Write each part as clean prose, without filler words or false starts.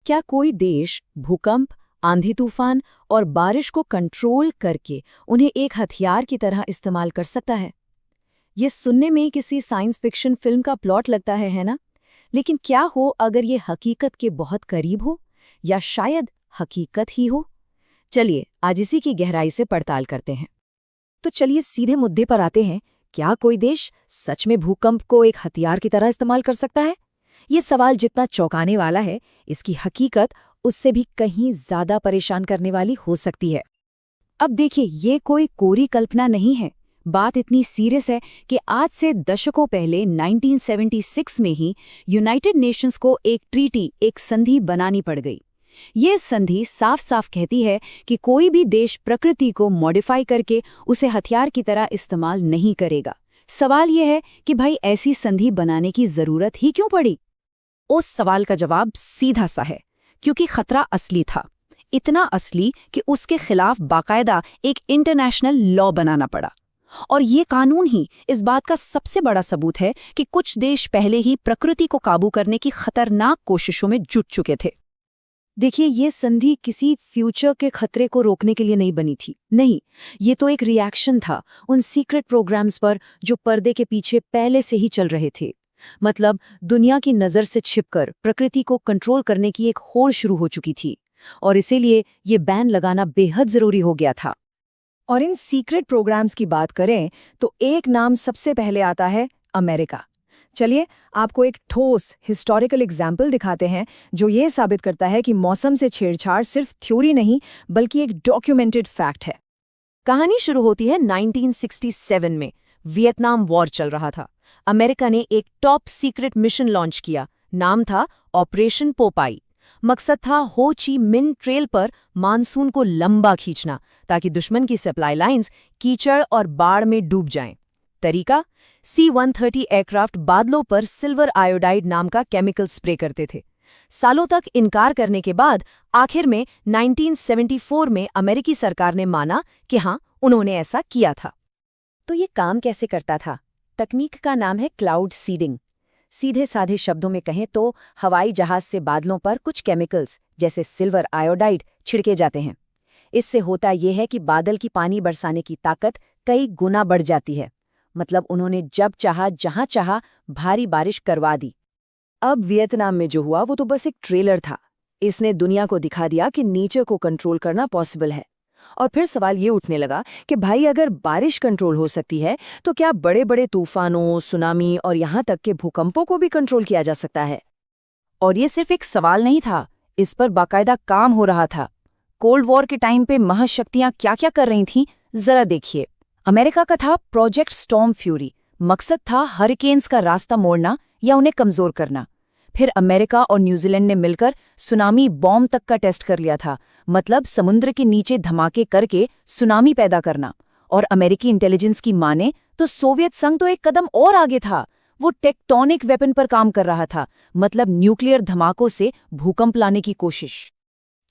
क्या कोई देश भूकंप, आंधी तूफान और बारिश को कंट्रोल करके उन्हें एक हथियार की तरह इस्तेमाल कर सकता है? ये सुनने में ही किसी साइंस फिक्शन फिल्म का प्लॉट लगता है ना? लेकिन क्या हो अगर ये हकीकत के बहुत करीब हो, या शायद हकीकत ही हो? चलिए आज इसी की गहराई से पड़ताल करते हैं। तो चलिए सीधे मुद्दे पर आते हैं। क्या कोई देश सच में भूकंप को एक हथियार की तरह इस्तेमाल कर सकता है? ये सवाल जितना चौंकाने वाला है, इसकी हकीकत उससे भी कहीं ज्यादा परेशान करने वाली हो सकती है। अब देखिए, ये कोई कोरी कल्पना नहीं है। बात इतनी सीरियस है कि आज से दशकों पहले 1976 में ही यूनाइटेड नेशंस को एक ट्रीटी, एक संधि बनानी पड़ गई। ये संधि साफ साफ कहती है कि कोई भी देश प्रकृति को मॉडिफाई करके उसे हथियार की तरह इस्तेमाल नहीं करेगा। सवाल यह है कि भाई ऐसी संधि बनाने की जरूरत ही क्यों पड़ी? उस सवाल का जवाब सीधा सा है, क्योंकि खतरा असली था। इतना असली कि उसके खिलाफ बाकायदा एक इंटरनेशनल लॉ बनाना पड़ा। और ये कानून ही इस बात का सबसे बड़ा सबूत है कि कुछ देश पहले ही प्रकृति को काबू करने की खतरनाक कोशिशों में जुट चुके थे। देखिए, ये संधि किसी फ्यूचर के खतरे को रोकने के लिए नहीं बनी थी। नहीं, ये तो एक रिएक्शन था उन सीक्रेट प्रोग्राम्स पर जो पर्दे के पीछे पहले से ही चल रहे थे। मतलब दुनिया की नज़र से छिपकर प्रकृति को कंट्रोल करने की एक होड़ शुरू हो चुकी थी, और इसीलिए ये बैन लगाना बेहद ज़रूरी हो गया था। और इन सीक्रेट प्रोग्राम्स की बात करें तो एक नाम सबसे पहले आता है, अमेरिका। चलिए आपको एक ठोस हिस्टोरिकल एग्जाम्पल दिखाते हैं जो ये साबित करता है कि मौसम से छेड़छाड़ सिर्फ थ्योरी नहीं बल्कि एक डॉक्यूमेंटेड फैक्ट है। कहानी शुरू होती है 1967 में। वियतनाम वॉर चल रहा था। अमेरिका ने एक टॉप सीक्रेट मिशन लॉन्च किया। नाम था ऑपरेशन पोपाई। मकसद था हो ची मिन ट्रेल पर मानसून को लंबा खींचना ताकि दुश्मन की सप्लाई लाइंस कीचड़ और बाढ़ में डूब जाएं। तरीका, C-130 एयरक्राफ्ट बादलों पर सिल्वर आयोडाइड नाम का केमिकल स्प्रे करते थे। सालों तक इनकार करने के बाद आखिर में 1974 में अमेरिकी सरकार ने माना कि हाँ, उन्होंने ऐसा किया था। तो ये काम कैसे करता था? तकनीक का नाम है क्लाउड सीडिंग। सीधे साधे शब्दों में कहें तो हवाई जहाज से बादलों पर कुछ केमिकल्स जैसे सिल्वर आयोडाइड छिड़के जाते हैं। इससे होता यह है कि बादल की पानी बरसाने की ताकत कई गुना बढ़ जाती है। मतलब उन्होंने जब चाहा जहां चाहा भारी बारिश करवा दी। अब वियतनाम में जो हुआ वो तो बस एक ट्रेलर था। इसने दुनिया को दिखा दिया कि नेचर को कंट्रोल करना पॉसिबल है। और फिर सवाल ये उठने लगा कि भाई अगर बारिश कंट्रोल हो सकती है तो क्या बड़े बड़े तूफानों, सुनामी और यहाँ तक के भूकंपों को भी कंट्रोल किया जा सकता है? और ये सिर्फ एक सवाल नहीं था, इस पर बाकायदा काम हो रहा था। कोल्ड वॉर के टाइम पे महाशक्तियां क्या क्या कर रही थीं, जरा देखिए। अमेरिका का था प्रोजेक्ट स्टॉर्म फ्यूरी। मकसद था हरिकेन्स का रास्ता मोड़ना या उन्हें कमजोर करना। फिर अमेरिका और न्यूजीलैंड ने मिलकर सुनामी बॉम्ब तक का टेस्ट कर लिया था। मतलब समुद्र के नीचे धमाके करके सुनामी पैदा करना। और अमेरिकी इंटेलिजेंस की माने तो सोवियत संघ तो एक कदम और आगे था। वो टेक्टोनिक वेपन पर काम कर रहा था। मतलब न्यूक्लियर धमाकों से भूकंप लाने की कोशिश।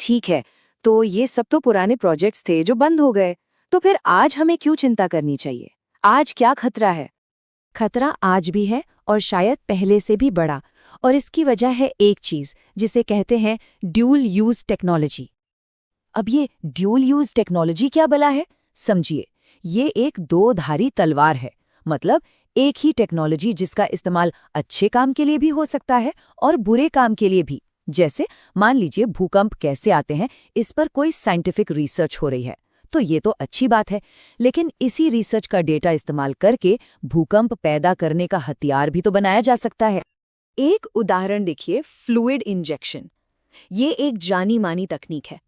ठीक है, तो ये सब तो पुराने प्रोजेक्ट्स थे जो बंद हो गए। तो फिर आज हमें क्यों चिंता करनी चाहिए? आज क्या खतरा है? खतरा आज भी है और शायद पहले से भी बड़ा। और इसकी वजह है एक चीज जिसे कहते हैं ड्यूल यूज टेक्नोलॉजी। अब ये ड्यूल यूज टेक्नोलॉजी क्या भला है? समझिए, ये एक दो-धारी तलवार है। मतलब एक ही टेक्नोलॉजी जिसका इस्तेमाल अच्छे काम के लिए भी हो सकता है और बुरे काम के लिए भी। जैसे मान लीजिए भूकंप कैसे आते हैं, इस पर कोई साइंटिफिक रिसर्च हो रही है, तो ये तो अच्छी बात है। लेकिन इसी रिसर्च का डेटा इस्तेमाल करके भूकंप पैदा करने का हथियार भी तो बनाया जा सकता है। एक उदाहरण देखिए, फ्लूइड इंजेक्शन। ये एक जानी मानी तकनीक है।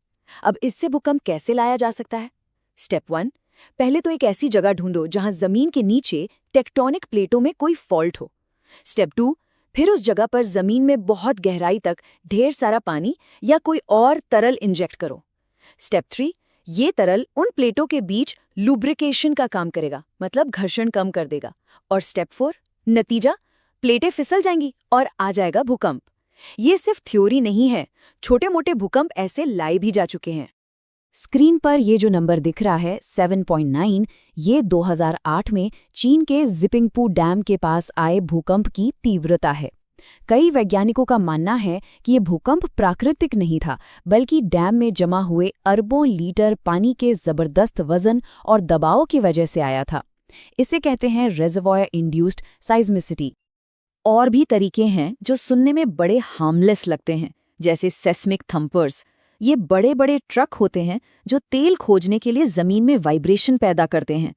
अब इससे भूकंप कैसे लाया जा सकता है? स्टेप 1, पहले तो एक ऐसी जगह ढूंढो जहां जमीन के नीचे टेक्टोनिक प्लेटों में कोई फॉल्ट हो। स्टेप 2, फिर उस जगह पर जमीन में बहुत गहराई तक ढेर सारा पानी या कोई और तरल इंजेक्ट करो। स्टेप 3, ये तरल उन प्लेटों के बीच लुब्रिकेशन का काम करेगा, मतलब घर्षण कम कर देगा। और स्टेप 4, नतीजा, प्लेटें फिसल जाएंगी और आ जाएगा भूकंप। ये सिर्फ थ्योरी नहीं है, छोटे मोटे भूकंप ऐसे लाए भी जा चुके हैं। स्क्रीन पर ये जो नंबर दिख रहा है 7.9, ये 2008 में चीन के जिपिंगपू डैम के पास आए भूकंप की तीव्रता है। कई वैज्ञानिकों का मानना है कि ये भूकंप प्राकृतिक नहीं था, बल्कि डैम में जमा हुए अरबों लीटर पानी के जबरदस्त वजन और दबाव की वजह से आया था। इसे कहते हैं रेजर्वॉयर इंड्यूस्ड साइज्मिसिटी। और भी तरीके हैं जो सुनने में बड़े हार्मलेस लगते हैं, जैसे सेस्मिक थंपर्स। ये बड़े बड़े ट्रक होते हैं जो तेल खोजने के लिए जमीन में वाइब्रेशन पैदा करते हैं।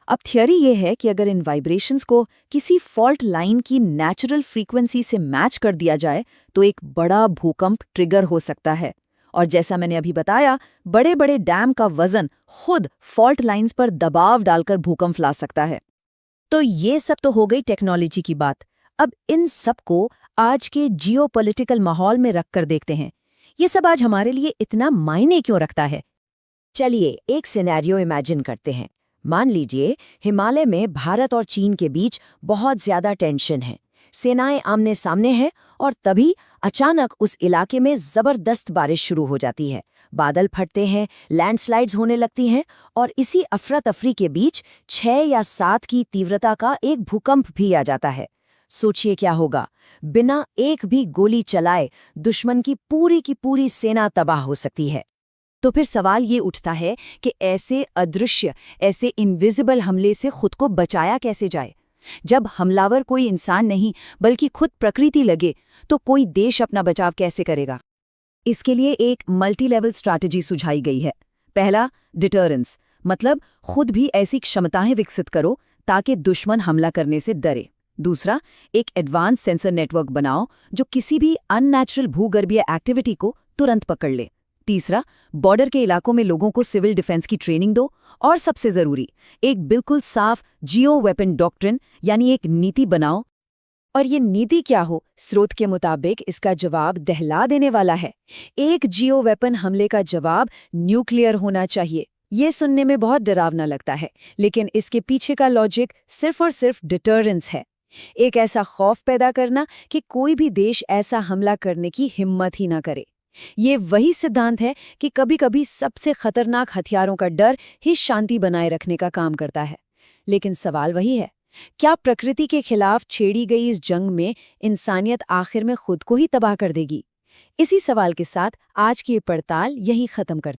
अब थ्योरी ये है कि अगर इन वाइब्रेशंस को किसी फॉल्ट लाइन की नेचुरल फ्रीक्वेंसी से मैच कर दिया जाए तो एक बड़ा भूकंप ट्रिगर हो सकता है। और जैसा मैंने अभी बताया, बड़े बड़े डैम का वजन खुद फॉल्ट लाइंस पर दबाव डालकर भूकंप ला सकता है। तो ये सब तो हो गई टेक्नोलॉजी की बात। अब इन सब को आज के जियोपॉलिटिकल माहौल में रखकर देखते हैं। ये सब आज हमारे लिए इतना मायने क्यों रखता है? चलिए एक सिनेरियो इमेजिन करते हैं। मान लीजिए हिमालय में भारत और चीन के बीच बहुत ज्यादा टेंशन है, सेनाएं आमने सामने हैं, और तभी अचानक उस इलाके में जबरदस्त बारिश शुरू हो जाती है। बादल फटते हैं, लैंडस्लाइड्स होने लगती हैं, और इसी अफरा तफरी के बीच 6 या 7 की तीव्रता का एक भूकंप भी आ जाता है। सोचिए क्या होगा। बिना एक भी गोली चलाए दुश्मन की पूरी सेना तबाह हो सकती है। तो फिर सवाल ये उठता है कि ऐसे अदृश्य, ऐसे इनविजिबल हमले से खुद को बचाया कैसे जाए? जब हमलावर कोई इंसान नहीं बल्कि खुद प्रकृति लगे, तो कोई देश अपना बचाव कैसे करेगा? इसके लिए एक मल्टी लेवल स्ट्रैटेजी सुझाई गई है। पहला, डिटरेंस, मतलब खुद भी ऐसी क्षमताएं विकसित करो ताकि दुश्मन हमला करने से डरे। दूसरा, एक एडवांस सेंसर नेटवर्क बनाओ जो किसी भी अननेचुरल भूगर्भीय एक्टिविटी को तुरंत पकड़ ले। तीसरा, बॉर्डर के इलाकों में लोगों को सिविल डिफेंस की ट्रेनिंग दो। और सबसे जरूरी, एक बिल्कुल साफ जियो वेपन डॉक्ट्रिन यानी एक नीति बनाओ। और ये नीति क्या हो? स्रोत के मुताबिक इसका जवाब दहला देने वाला है। एक जियो वेपन हमले का जवाब न्यूक्लियर होना चाहिए। ये सुनने में बहुत डरावना लगता है, लेकिन इसके पीछे का लॉजिक सिर्फ और सिर्फ डिटरेंस है। एक ऐसा खौफ पैदा करना कि कोई भी देश ऐसा हमला करने की हिम्मत ही ना करे। ये वही सिद्धांत है कि कभी-कभी सबसे खतरनाक हथियारों का डर ही शांति बनाए रखने का काम करता है। लेकिन सवाल वही है, क्या प्रकृति के खिलाफ छेड़ी गई इस जंग में इंसानियत आखिर में खुद को ही तबाह कर देगी? इसी सवाल के साथ आज की ये पड़ताल यही खत्म करते हैं।